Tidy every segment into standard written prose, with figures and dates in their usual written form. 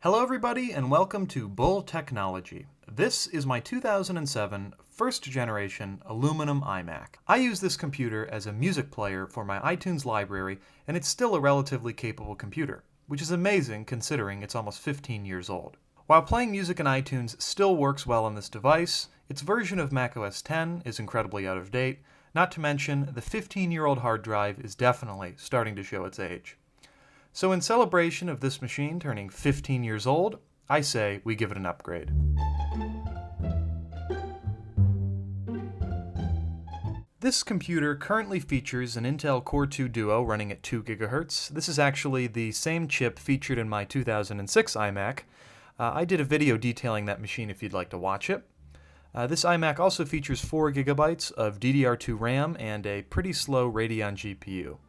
Hello everybody and welcome to Bull Technology. This is my 2007 first generation aluminum iMac. I use this computer as a music player for my iTunes library, and it's still a relatively capable computer, which is amazing considering it's almost 15 years old. While playing music in iTunes still works well on this device, its version of macOS 10 is incredibly out of date, not to mention the 15-year-old hard drive is definitely starting to show its age. So in celebration of this machine turning 15 years old, I say we give it an upgrade. This computer currently features an Intel Core 2 Duo running at 2 GHz. This is actually the same chip featured in my 2006 iMac. I did a video detailing that machine if you'd like to watch it. This iMac also features 4 GB of DDR2 RAM and a pretty slow Radeon GPU.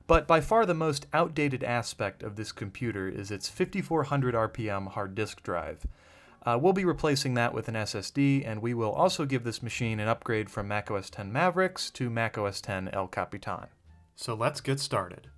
But by far the most outdated aspect of this computer is its 5400 RPM hard disk drive. We'll be replacing that with an SSD, and we will also give this machine an upgrade from macOS 10 Mavericks to macOS 10 El Capitan. So let's get started.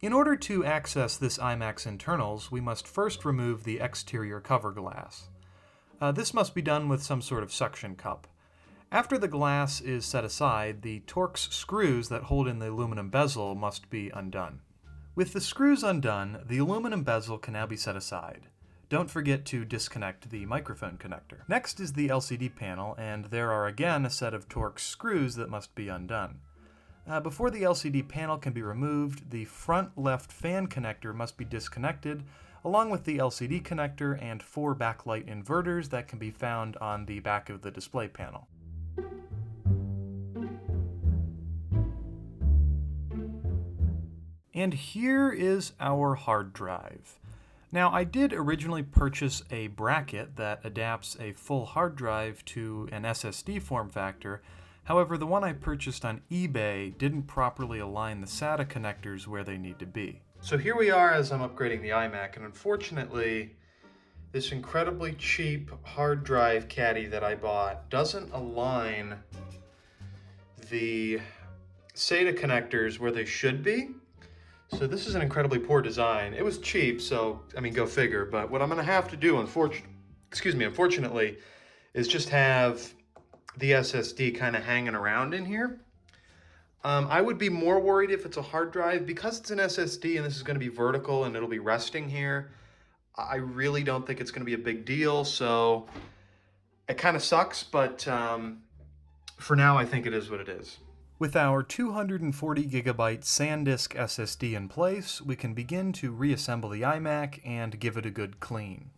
In order to access this iMac's internals, we must first remove the exterior cover glass. This must be done with some sort of suction cup. After the glass is set aside, the Torx screws that hold in the aluminum bezel must be undone. With the screws undone, the aluminum bezel can now be set aside. Don't forget to disconnect the microphone connector. Next is the LCD panel, and there are again a set of Torx screws that must be undone. Before the LCD panel can be removed, the front left fan connector must be disconnected, along with the LCD connector and 4 backlight inverters that can be found on the back of the display panel. And here is our hard drive. Now, I did originally purchase a bracket that adapts a full hard drive to an SSD form factor. However, the one I purchased on eBay didn't properly align the SATA connectors where they need to be. So here we are as I'm upgrading the iMac, and unfortunately, this incredibly cheap hard drive caddy that I bought doesn't align the SATA connectors where they should be. So this is an incredibly poor design. It was cheap, so, I mean, go figure. But what I'm gonna have to do, unfortunately, is just have the SSD kind of hanging around in here. I would be more worried if it's a hard drive. Because it's an SSD and this is going to be vertical and it'll be resting here, I really don't think it's going to be a big deal. So it kind of sucks, but for now I think it is what it is. With our 240 GB SanDisk SSD in place, we can begin to reassemble the iMac and give it a good clean.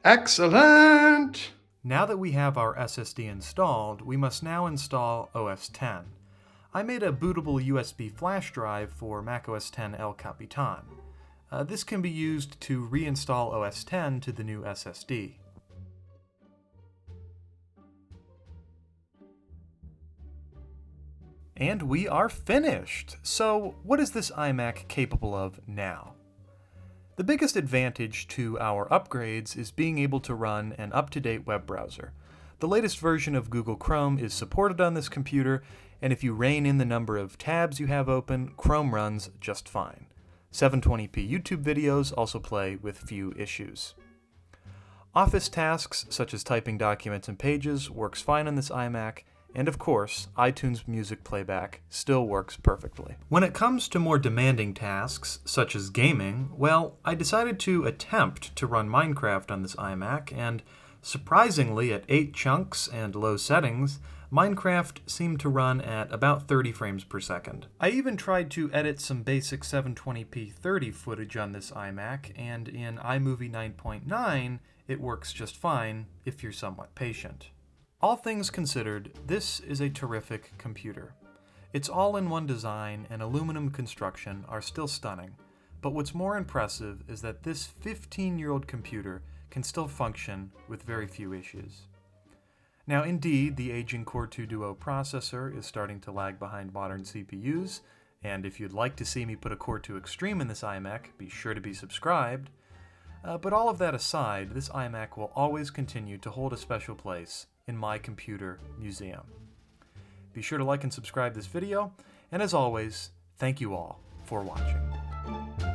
Excellent! Now that we have our SSD installed, we must now install OS X. I made a bootable USB flash drive for macOS 10 El Capitan. This can be used to reinstall OS X to the new SSD. And we are finished! So, what is this iMac capable of now? The biggest advantage to our upgrades is being able to run an up-to-date web browser. The latest version of Google Chrome is supported on this computer, and if you rein in the number of tabs you have open, Chrome runs just fine. 720p YouTube videos also play with few issues. Office tasks, such as typing documents and pages, works fine on this iMac, and of course, iTunes music playback still works perfectly. When it comes to more demanding tasks, such as gaming, well, I decided to attempt to run Minecraft on this iMac, and surprisingly, at 8 chunks and low settings, Minecraft seemed to run at about 30 frames per second. I even tried to edit some basic 720p 30 footage on this iMac, and in iMovie 9.9, it works just fine if you're somewhat patient. All things considered, this is a terrific computer. Its all-in-one design and aluminum construction are still stunning, but what's more impressive is that this 15-year-old computer can still function with very few issues. Now indeed, the aging Core 2 Duo processor is starting to lag behind modern CPUs, and if you'd like to see me put a Core 2 Extreme in this iMac, be sure to be subscribed. But all of that aside, this iMac will always continue to hold a special place in my computer museum. Be sure to like and subscribe this video, and as always, thank you all for watching.